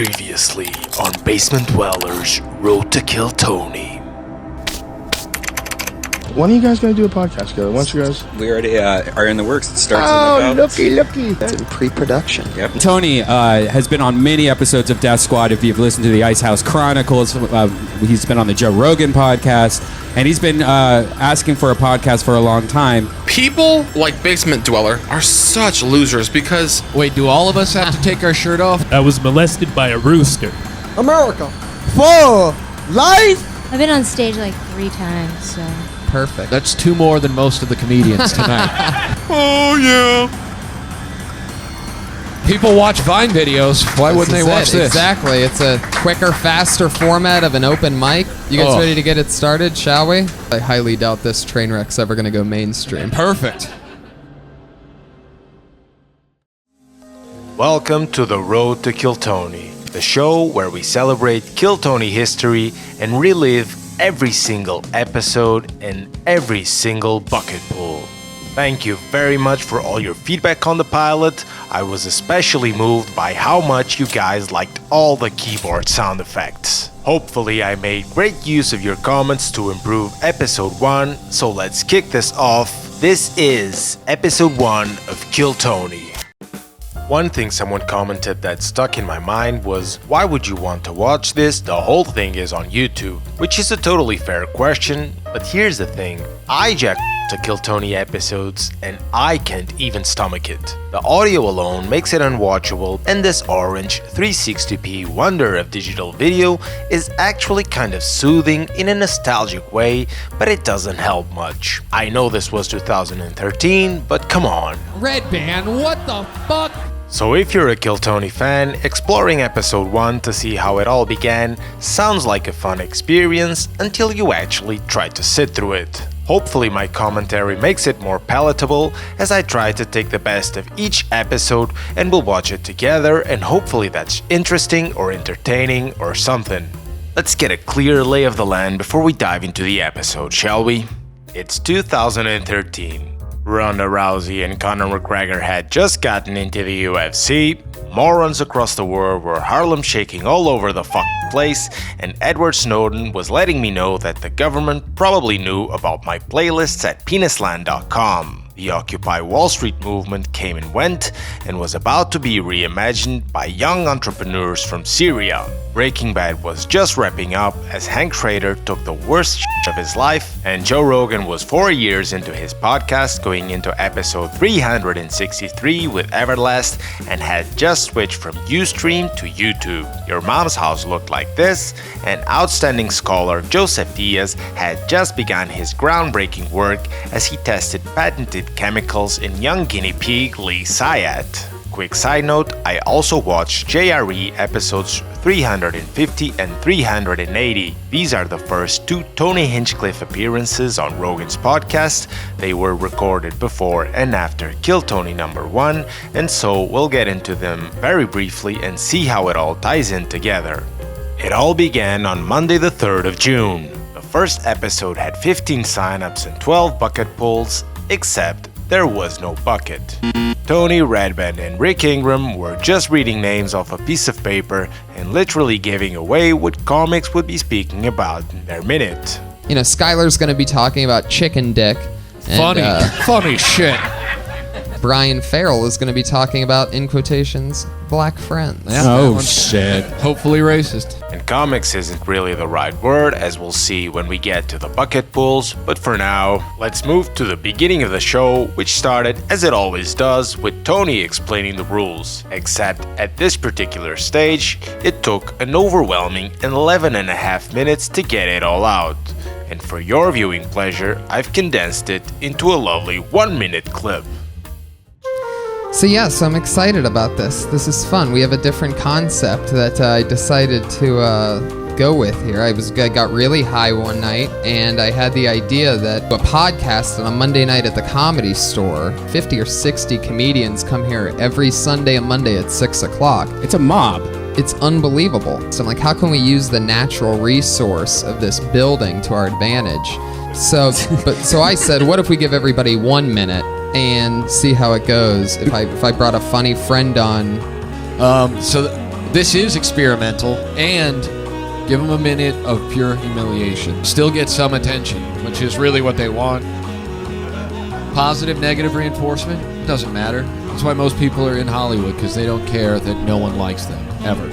Previously on Basement Dwellers Road to Kill Tony. When are you guys going to do a podcast together? Once you guys... We already are in the works. It starts Oh, in about... looky. It's in pre-production. Yep. Tony has been on many episodes of Death Squad. If you've listened to the Ice House Chronicles, he's been on the Joe Rogan podcast, and he's been asking for a podcast for a long time. People like Basement Dweller are such losers because... Wait, do all of us have to take our shirt off? I was molested by a rooster. America. For life. I've been on stage like 3 times, so... Perfect. That's 2 more than most of the comedians tonight. Oh, yeah. People watch Vine videos. Why wouldn't they watch this? Exactly. It's a quicker, faster format of an open mic. You guys ready to get it started, shall we? I highly doubt this train wreck's ever going to go mainstream. Perfect. Welcome to the Road to Kill Tony, the show where we celebrate Kill Tony history and relive every single episode and every single bucket pool. Thank you very much for all your feedback on the pilot. I was especially moved by how much you guys liked all the keyboard sound effects. Hopefully I made great use of your comments to improve episode 1, so let's kick this off. This is episode 1 of Kill Tony. One thing someone commented that stuck in my mind was, why would you want to watch this? The whole thing is on YouTube. Which is a totally fair question, but here's the thing. I jacked to Kill Tony episodes and I can't even stomach it. The audio alone makes it unwatchable, and this orange 360p wonder of digital video is actually kind of soothing in a nostalgic way, but it doesn't help much. I know this was 2013, but come on. Red Band, what the fuck? So if you're a Kill Tony fan, exploring episode 1 to see how it all began sounds like a fun experience until you actually try to sit through it. Hopefully my commentary makes it more palatable as I try to take the best of each episode and we'll watch it together, and hopefully that's interesting or entertaining or something. Let's get a clear lay of the land before we dive into the episode, shall we? It's 2013. Ronda Rousey and Conor McGregor had just gotten into the UFC, morons across the world were Harlem shaking all over the fucking place, and Edward Snowden was letting me know that the government probably knew about my playlists at penisland.com. The Occupy Wall Street movement came and went and was about to be reimagined by young entrepreneurs from Syria. Breaking Bad was just wrapping up as Hank Schrader took the worst shit of his life, and Joe Rogan was 4 years into his podcast, going into episode 363 with Everlast, and had just switched from Ustream to YouTube. Your Mom's House looked like this, and outstanding scholar Joseph Diaz had just begun his groundbreaking work as he tested patented chemicals in young guinea pig Lee Syatt. Quick side note, I also watched JRE episodes 350 and 380. These are the first 2 Tony Hinchcliffe appearances on Rogan's podcast. They were recorded before and after Kill Tony number 1, and so we'll get into them very briefly and see how it all ties in together. It all began on Monday the 3rd of June. The first episode had 15 signups and 12 bucket pulls, except there was no bucket. Tony, Redband, and Rick Ingram were just reading names off a piece of paper and literally giving away what comics would be speaking about in their minute. You know, Skylar's going to be talking about chicken dick. And, Funny shit. Brian Farrell is going to be talking about, in quotations, black friends. Yeah, Oh, shit. Hopefully racist. And comics isn't really the right word, as we'll see when we get to the bucket pulls, but for now, let's move to the beginning of the show, which started, as it always does, with Tony explaining the rules. Except at this particular stage, it took an overwhelming 11.5 minutes to get it all out. And for your viewing pleasure, I've condensed it into a lovely 1-minute clip. So yes, I'm excited about this. This is fun. We have a different concept that I decided to go with here. I got really high one night, and I had the idea that a podcast on a Monday night at the Comedy Store, 50 or 60 comedians come here every Sunday and Monday at 6 o'clock. It's a mob. It's unbelievable. So I'm like, how can we use the natural resource of this building to our advantage? So I said, what if we give everybody 1 minute and see how it goes? If I brought a funny friend on. So This is experimental, and give them a minute of pure humiliation. Still get some attention, which is really what they want. Positive, negative reinforcement, doesn't matter. That's why most people are in Hollywood, because they don't care that no one likes them, ever.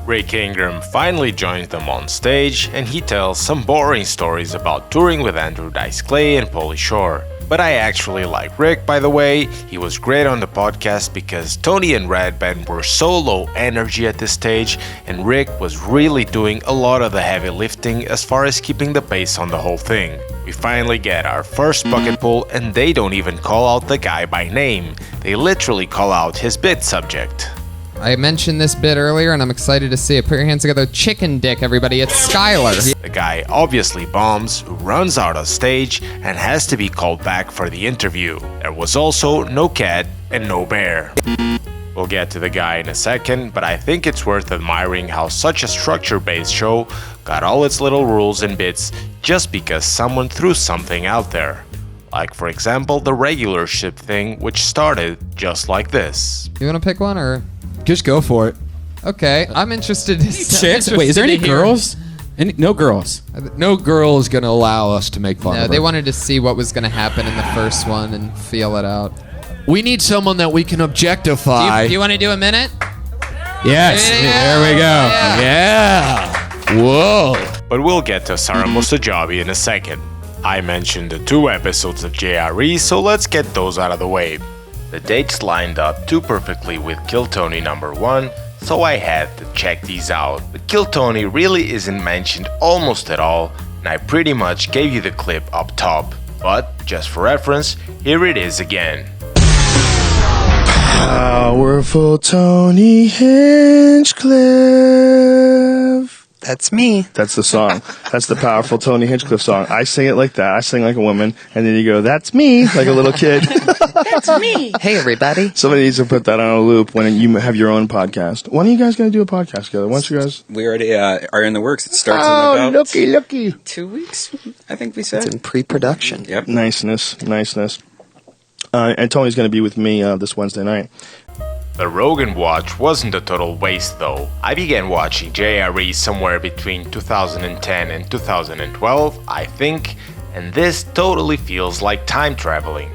Rick Ingram finally joins them on stage, and he tells some boring stories about touring with Andrew Dice Clay and Pauly Shore. But I actually like Rick, by the way. He was great on the podcast because Tony and Redband were so low energy at this stage, and Rick was really doing a lot of the heavy lifting as far as keeping the pace on the whole thing. We finally get our first bucket pull, and they don't even call out the guy by name. They literally call out his bit subject. I mentioned this bit earlier, and I'm excited to see it. Put your hands together. Chicken dick, everybody. It's Skylar. The guy obviously bombs, runs out of stage, and has to be called back for the interview. There was also no cat and no bear. We'll get to the guy in a second, but I think it's worth admiring how such a structure-based show got all its little rules and bits just because someone threw something out there. Like, for example, the regular ship thing, which started just like this. You want to pick one, or...? Just go for it. Okay, I'm interested. Chicks? Wait, is there any girls? No girls. No girl is going to allow us to make fun of her. No, they wanted to see what was going to happen in the first one and feel it out. We need someone that we can objectify. Do you want to do a minute? Yes. There we go. Yeah. Whoa. But we'll get to Sarah Mustajabi in a second. I mentioned the 2 episodes of JRE, so let's get those out of the way. The dates lined up too perfectly with Kill Tony number 1, so I had to check these out. But Kill Tony really isn't mentioned almost at all, and I pretty much gave you the clip up top. But, just for reference, here it is again. Powerful Tony Hinchcliffe. That's me. That's the song. That's the powerful Tony Hinchcliffe song. I sing it like that. I sing like a woman, and then you go, "That's me," like a little kid. That's me. Hey, everybody. Somebody needs to put that on a loop when you have your own podcast. When are you guys going to do a podcast together? Once you guys... We already are in the works. It starts in about... looky. 2 weeks, I think we said. It's in pre-production. Yep. Niceness. And Tony's going to be with me this Wednesday night. The Rogan watch wasn't a total waste though. I began watching JRE somewhere between 2010 and 2012, I think, and this totally feels like time traveling.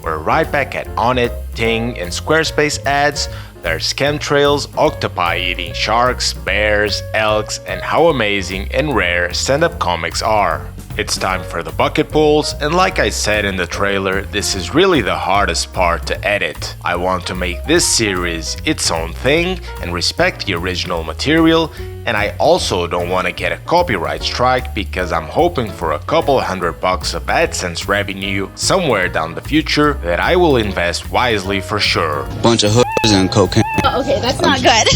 We're right back at Onnit, Ting, and Squarespace ads. There's chemtrails, octopi eating sharks, bears, elks, and how amazing and rare stand-up comics are. It's time for the bucket pulls, and like I said in the trailer, this is really the hardest part to edit. I want to make this series its own thing and respect the original material, and I also don't want to get a copyright strike because I'm hoping for a couple $100 of AdSense revenue somewhere down the future that I will invest wisely for sure. Bunch of hoods and cocaine. Oh, okay, that's not good.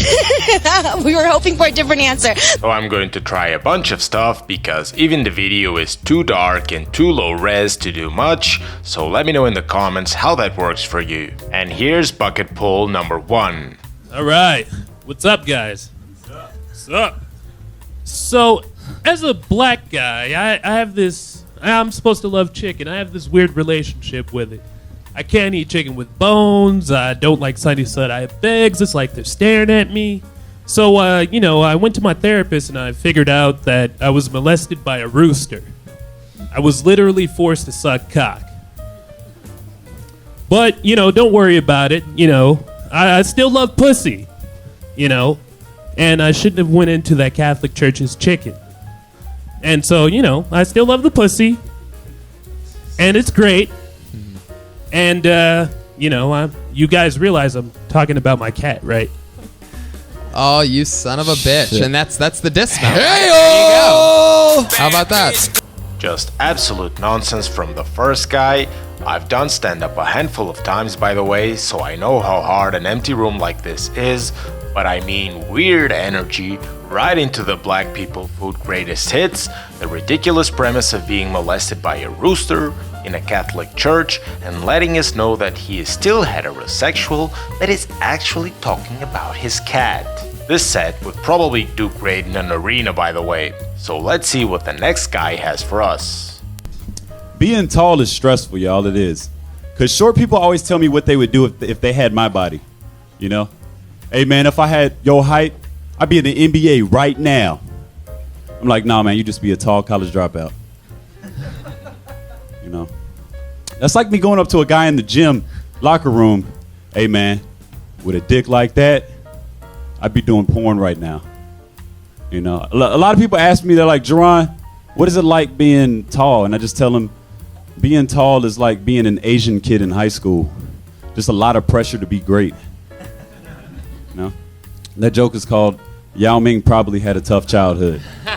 We were hoping for a different answer. So I'm going to try a bunch of stuff because even the video is too dark and too low res to do much, so let me know in the comments how that works for you. And here's bucket pull number 1. Alright, what's up, guys? What's up? So, as a black guy, I have this... I'm supposed to love chicken. I have this weird relationship with it. I can't eat chicken with bones. I don't like sunny side eye eggs. It's like they're staring at me. So, I went to my therapist and I figured out that I was molested by a rooster. I was literally forced to suck cock. But, don't worry about it. I still love pussy. And I shouldn't have went into that Catholic church's chicken. And so, I still love the pussy. And it's great. And, you guys realize I'm talking about my cat, right? Oh, you son of a bitch. Shit. And that's the dismount. Hey-o! How about that? Just absolute nonsense from the first guy. I've done stand-up a handful of times, by the way, so I know how hard an empty room like this is, but I mean weird energy right into the black people food greatest hits, the ridiculous premise of being molested by a rooster in a Catholic church, and letting us know that he is still heterosexual, but is actually talking about his cat. This set would probably do great in an arena, by the way, so let's see what the next guy has for us. Being tall is stressful, y'all, it is. Because short people always tell me what they would do if they had my body, hey man, if I had your height, I'd be in the NBA right now. I'm like, nah, man, you just be a tall college dropout. You know, that's like me going up to a guy in the gym locker room. Hey man, with a dick like that, I'd be doing porn right now. You know, a lot of people ask me, they're like, Jerron, what is it like being tall? And I just tell them, being tall is like being an Asian kid in high school. Just a lot of pressure to be great. You know? That joke is called Yao Ming probably had a tough childhood. All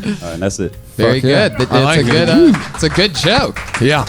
right, and that's it. Very good. It's a good joke. Yeah.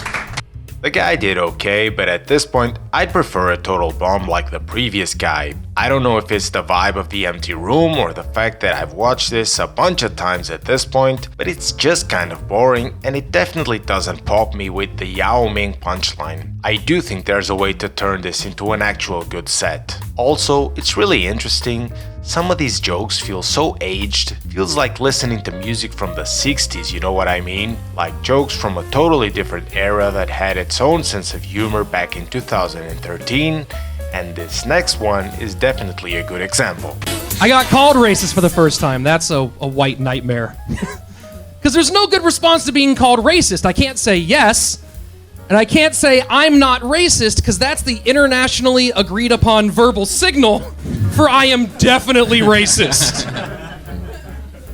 The guy did okay, but at this point, I'd prefer a total bomb like the previous guy. I don't know if it's the vibe of the empty room or the fact that I've watched this a bunch of times at this point, but it's just kind of boring and it definitely doesn't pop me with the Yao Ming punchline. I do think there's a way to turn this into an actual good set. Also, it's really interesting. Some of these jokes feel so aged, feels like listening to music from the 60s, you know what I mean? Like jokes from a totally different era that had its own sense of humor back in 2013, and this next one is definitely a good example. I got called racist for the first time. That's a white nightmare. Because there's no good response to being called racist. I can't say yes, and I can't say I'm not racist, because that's the internationally agreed upon verbal signal for I am definitely racist.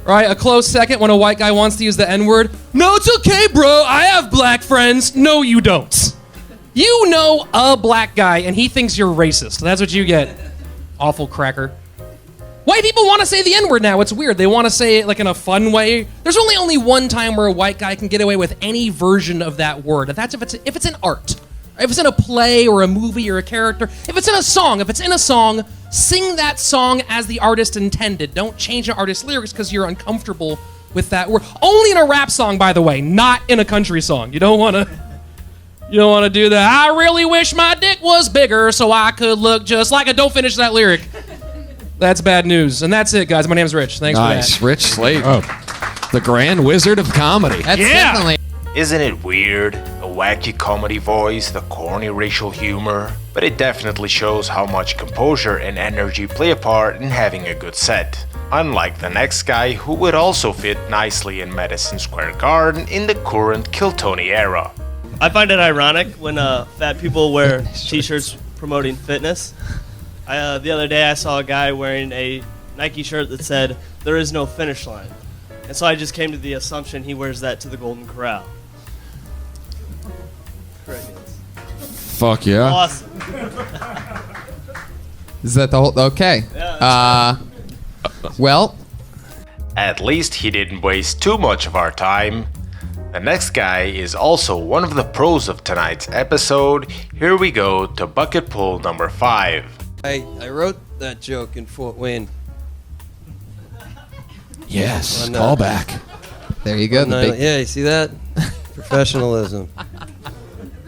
Right, a close second when a white guy wants to use the N-word. No, it's okay, bro. I have black friends. No, you don't. You know a black guy, and he thinks you're racist. That's what you get. Awful cracker. White people want to say the N-word now. It's weird. They want to say it like in a fun way. There's only one time where a white guy can get away with any version of that word, and that's if it's in art. If it's in a play or a movie or a character. If it's in a song, sing that song as the artist intended. Don't change the artist's lyrics because you're uncomfortable with that word. Only in a rap song, by the way, not in a country song. You don't want to do that. I really wish my dick was bigger so I could look just like it. Don't finish that lyric. That's bad news. And that's it, guys. My name's Rich. Thanks for that. Nice. Rich Slade. Oh. The Grand Wizard of Comedy. That's definitely... Isn't it weird? A wacky comedy voice, the corny racial humor, but it definitely shows how much composure and energy play a part in having a good set. Unlike the next guy, who would also fit nicely in Madison Square Garden in the current Kill Tony era. I find it ironic when fat people wear t-shirts promoting fitness. The other day I saw a guy wearing a Nike shirt that said, "There is no finish line." And so I just came to the assumption he wears that to the Golden Corral. Fuck yeah. Awesome. Is that the whole... Okay. Yeah, well... At least he didn't waste too much of our time. The next guy is also one of the pros of tonight's episode. Here we go to bucket pull number 5. I wrote that joke in Fort Wayne. Yes, call back. There you go. Yeah, you see that? Professionalism.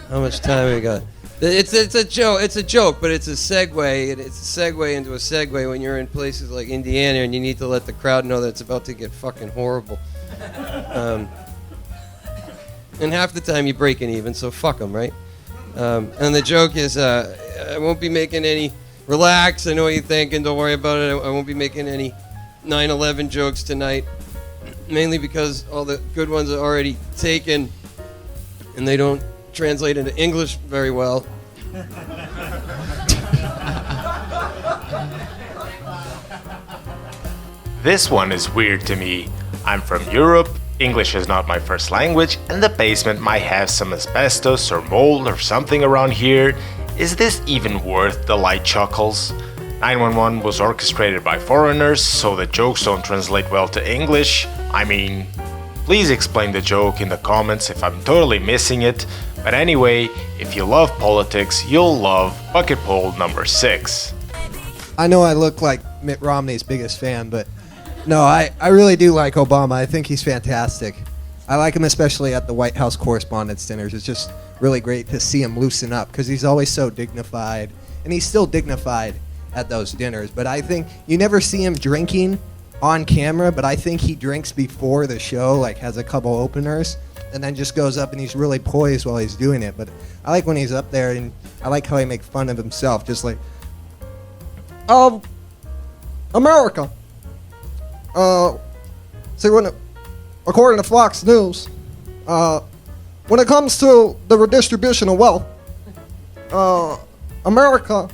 How much time we got? It's a joke. It's a joke, but it's a segue. It's a segue into a segue when you're in places like Indiana and you need to let the crowd know that it's about to get fucking horrible. And half the time you break it even, so fuck them, right? And the joke is, I won't be making any. Relax. I know what you're thinking. Don't worry about it. I won't be making any 9/11 jokes tonight, mainly because all the good ones are already taken, and they don't translate into English very well. This one is weird to me. I'm from Europe, English is not my first language, and the basement might have some asbestos or mold or something around here. Is this even worth the light chuckles? 911 was orchestrated by foreigners, so the jokes don't translate well to English. I mean, please explain the joke in the comments if I'm totally missing it. But anyway, if you love politics, you'll love bucket poll number 6. I know I look like Mitt Romney's biggest fan, but no, I really do like Obama. I think he's fantastic. I like him especially at the White House Correspondents' dinners. It's just really great to see him loosen up because he's always so dignified, and he's still dignified at those dinners. But I think you never see him drinking on camera, but I think he drinks before the show, like has a couple openers, and then just goes up and he's really poised while he's doing it. But I like when he's up there, and I like how he makes fun of himself, just like, of America. According to Fox News, when it comes to the redistribution of wealth, America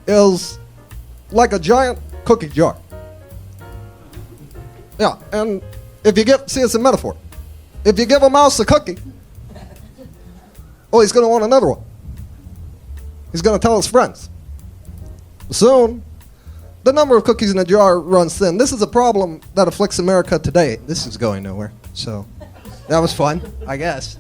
is like a giant cookie jar. Yeah, and if you see, it's a metaphor. If you give a mouse a cookie, he's going to want another one. He's going to tell his friends. Soon, the number of cookies in a jar runs thin. This is a problem that afflicts America today. This is going nowhere. So, that was fun, I guess.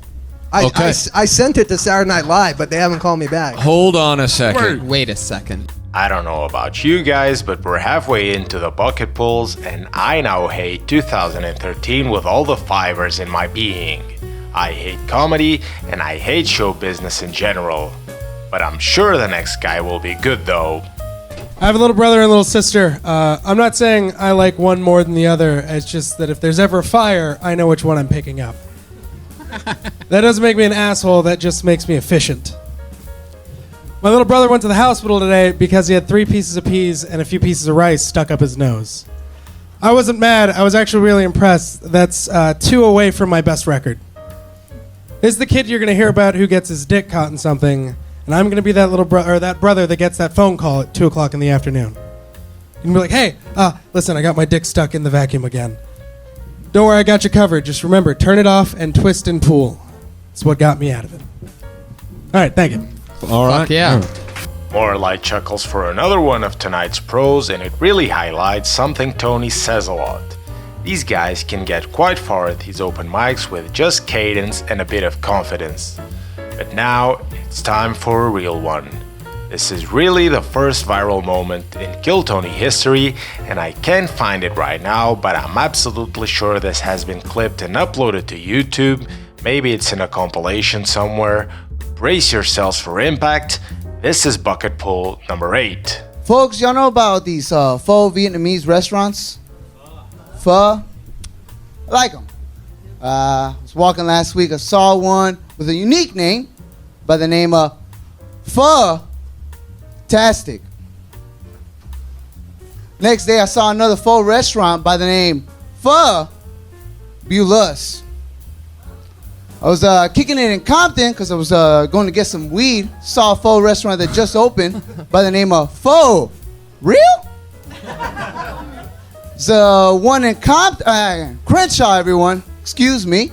I sent it to Saturday Night Live, but they haven't called me back. Hold on a second. Wait a second. I don't know about you guys, but we're halfway into the bucket pulls, and I now hate 2013 with all the fibers in my being. I hate comedy, and I hate show business in general. But I'm sure the next guy will be good though. I have a little brother and a little sister. I'm not saying I like one more than the other. It's just that if there's ever a fire, I know which one I'm picking up. That doesn't make me an asshole. That just makes me efficient. My little brother went to the hospital today because he had 3 pieces of peas and a few pieces of rice stuck up his nose. I wasn't mad. I was actually really impressed. That's 2 away from my best record. This is the kid you're going to hear about who gets his dick caught in something, and I'm going to be that little that brother that gets that phone call at 2 o'clock in the afternoon. You can be like, hey, listen, I got my dick stuck in the vacuum again. Don't worry, I got you covered. Just remember, turn it off and twist and pull. It's what got me out of it. All right, thank you. All right. Fuck yeah. More light chuckles for another one of tonight's pros, and it really highlights something Tony says a lot. These guys can get quite far at these open mics with just cadence and a bit of confidence. But now, it's time for a real one. This is really the first viral moment in Kill Tony history, and I can't find it right now, but I'm absolutely sure this has been clipped and uploaded to YouTube. Maybe it's in a compilation somewhere. Brace yourselves for impact. This is bucket pull number 8. Folks, y'all know about these pho Vietnamese restaurants? Pho? I like them. I was walking last week. I saw one with a unique name by the name of Pho-tastic. Next day, I saw another pho restaurant by the name Pho-bulous. I was kicking it in Compton because I was going to get some weed. Saw a pho restaurant that just opened by the name of Pho. Real? There's one in Crenshaw, everyone. Excuse me.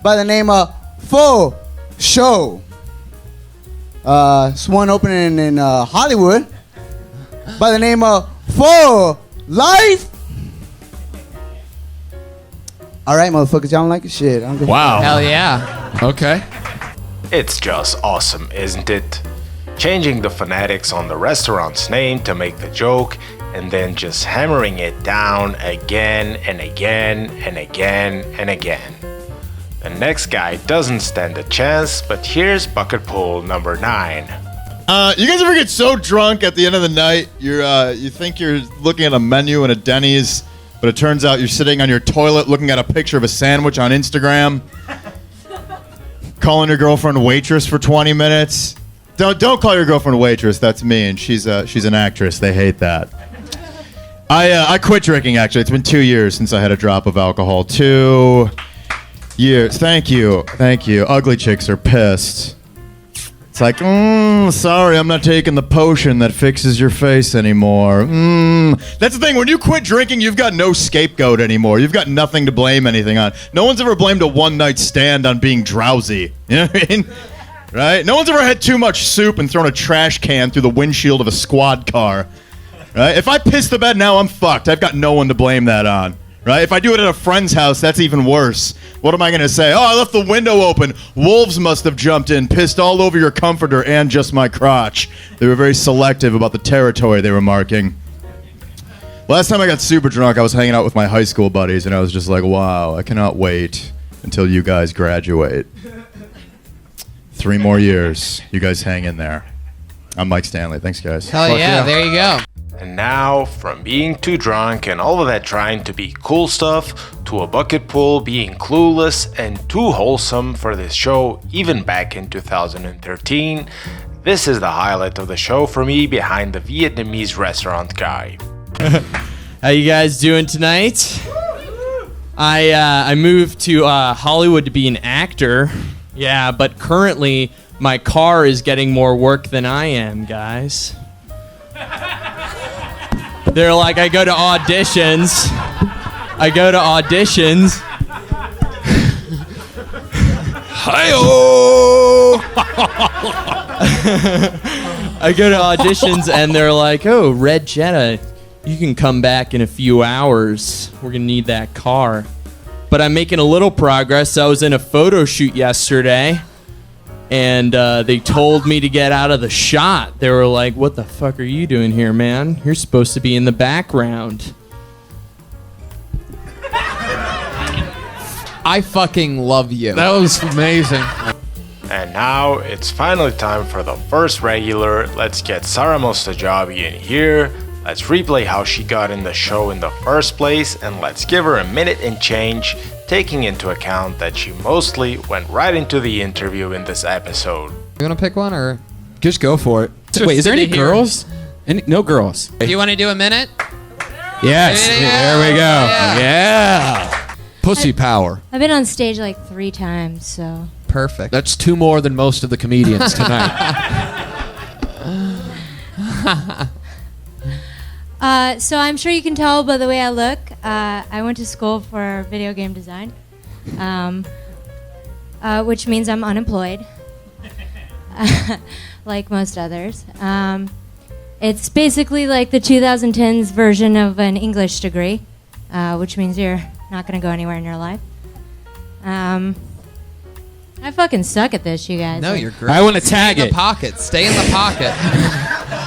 By the name of Pho Show. It's one opening in Hollywood by the name of Pho Life. All right, motherfuckers, y'all don't like it? Shit. Wow. Hell yeah. Okay. It's just awesome, isn't it? Changing the phonetics on the restaurant's name to make the joke, and then just hammering it down again and again and again and again. The next guy doesn't stand a chance, but here's bucket pull number 9. You guys ever get so drunk at the end of the night, you think you're looking at a menu in a Denny's, but it turns out you're sitting on your toilet looking at a picture of a sandwich on Instagram, calling your girlfriend waitress for 20 minutes. Don't call your girlfriend waitress. That's mean. She's an actress. They hate that. I quit drinking, actually. It's been 2 years since I had a drop of alcohol. 2 years. Thank you. Ugly chicks are pissed. It's like, sorry, I'm not taking the potion that fixes your face anymore. That's the thing. When you quit drinking, you've got no scapegoat anymore. You've got nothing to blame anything on. No one's ever blamed a one-night stand on being drowsy. You know what I mean? Right? No one's ever had too much soup and thrown a trash can through the windshield of a squad car. Right? If I piss the bed now, I'm fucked. I've got no one to blame that on. Right? If I do it at a friend's house, that's even worse. What am I going to say? Oh, I left the window open. Wolves must have jumped in, pissed all over your comforter and just my crotch. They were very selective about the territory they were marking. Last time I got super drunk, I was hanging out with my high school buddies, and I was just like, wow, I cannot wait until you guys graduate. 3 more years. You guys hang in there. I'm Mike Stanley. Thanks, guys. Hell yeah, there you go. And now, from being too drunk and all of that trying to be cool stuff, to a bucket pull being clueless and too wholesome for this show, even back in 2013, This is the highlight of the show for me behind the Vietnamese restaurant guy. How you guys doing tonight? I moved to Hollywood to be an actor. Yeah, but currently my car is getting more work than I am, guys. They're like, I go to auditions. Hi-oh! I go to auditions and they're like, oh, Red Jetta, you can come back in a few hours. We're going to need that car. But I'm making a little progress. I was in a photo shoot yesterday and they told me to get out of the shot. They were like, what the fuck are you doing here, man? You're supposed to be in the background. I fucking love you. That was amazing. And now it's finally time for the first regular. Let's get Sarah Mostajabi in here. Let's replay how she got in the show in the first place, and let's give her a minute and change, taking into account that she mostly went right into the interview in this episode. You want to pick one, or just go for it? Wait, is there any girls? No girls. Do you want to do a minute? Yes. There we go. Yeah. Pussy power. I've been on stage like 3 times, so. Perfect. That's 2 more than most of the comedians tonight. So I'm sure you can tell by the way I look. I went to school for video game design, which means I'm unemployed, like most others. It's basically like the 2010s version of an English degree, which means you're not going to go anywhere in your life. I fucking suck at this, you guys. No, Like, you're great. I want to tag Stay in it. the pocket. Stay in the pocket.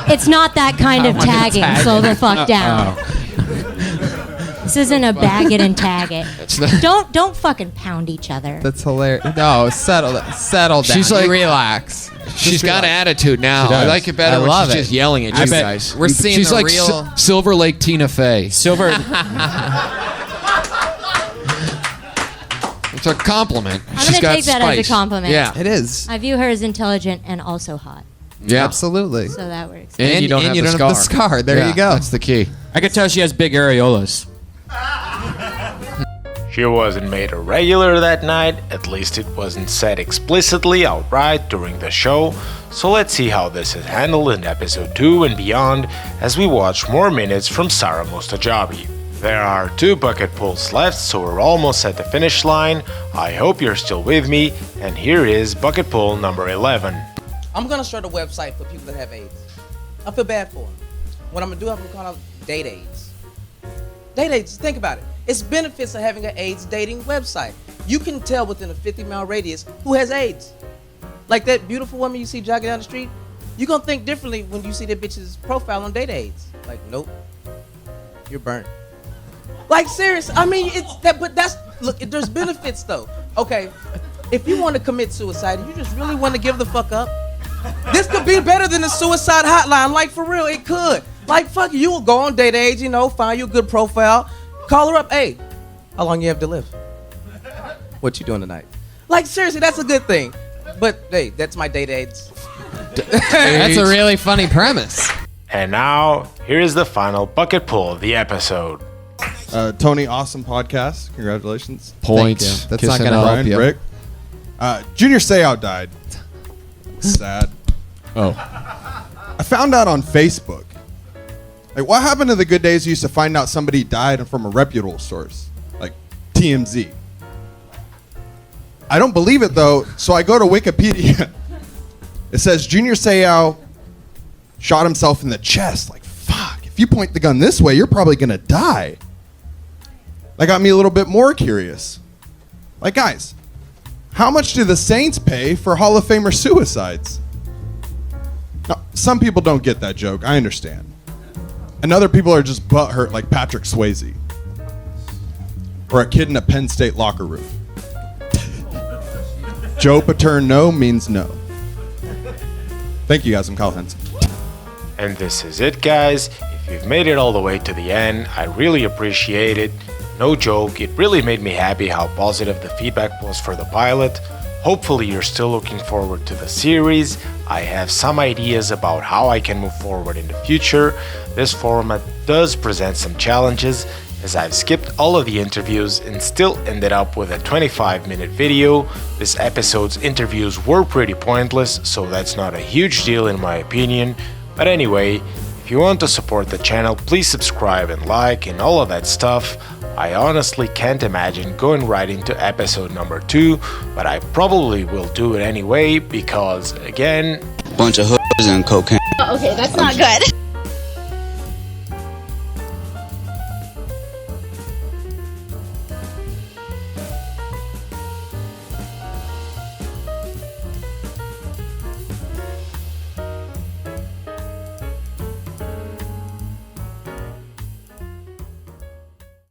It's not that kind of tagging, slow the fuck down. This isn't a bag it and tag it. Don't fucking pound each other. That's hilarious. No, settle down. She's like, relax. She's got attitude now. She does. I like it better I when love she's it. just yelling at I you bet guys. we're seeing she's the like real- Silver Lake Tina Fey. Silver. It's a compliment. I'm She's going to got take that spice. as a compliment. Yeah. It is. I view her as intelligent and also hot. Yeah. Absolutely. So that works. And you don't have the scar. There Yeah, you go. That's the key. I could tell she has big areolas. She wasn't made a regular that night, at least it wasn't said explicitly outright during the show, so let's see how this is handled in episode 2 and beyond as we watch more minutes from Sarah Mostajabi. There are 2 bucket pulls left, so we're almost at the finish line. I hope you're still with me, and here is bucket pull number 11. I'm gonna start a website for people that have AIDS. I feel bad for them. What I'm gonna do, I'm gonna call it Date AIDS. Date AIDS, think about it. It's benefits of having an AIDS dating website. You can tell within a 50-mile radius who has AIDS. Like that beautiful woman you see jogging down the street, you're gonna think differently when you see that bitch's profile on Date AIDS. Like, nope, you're burnt. Like, serious. I mean, it's that, but that's, look, there's benefits though. Okay, if you want to commit suicide and you just really want to give the fuck up, this could be better than the suicide hotline. Like, for real, it could. Like, fuck, you will go on Date AIDS, you know, find you a good profile, call her up. Hey, how long you have to live? What you doing tonight? Like, seriously, that's a good thing. But hey, that's my Date AIDS. That's a really funny premise. And now, here's the final bucket pull of the episode. Tony, awesome podcast. Congratulations. Points. Thank you. That's Kissing not gonna up. help Brian, you. Rick. Junior Seau died. Sad. Oh. I found out on Facebook. Like, what happened to the good days you used to find out somebody died from a reputable source? Like TMZ. I don't believe it, though, so I go to Wikipedia. It says Junior Seau shot himself in the chest. Like, fuck, if you point the gun this way, you're probably going to die. That got me a little bit more curious. Like, guys, how much do the Saints pay for Hall of Famer suicides? Now, some people don't get that joke. I understand. And other people are just butthurt like Patrick Swayze. Or a kid in a Penn State locker room. Joe Paterno means no. Thank you guys. I'm Kyle Henson. And this is it, guys. If you've made it all the way to the end, I really appreciate it. No joke, it really made me happy how positive the feedback was for the pilot. Hopefully you're still looking forward to the series. I have some ideas about how I can move forward in the future. This format does present some challenges, as I've skipped all of the interviews and still ended up with a 25-minute video. This episode's interviews were pretty pointless, so that's not a huge deal in my opinion. But anyway, if you want to support the channel, please subscribe and like and all of that stuff. I honestly can't imagine going right into episode number 2, but I probably will do it anyway because, again, Bunch of hoes and cocaine. Oh, okay, that's not good.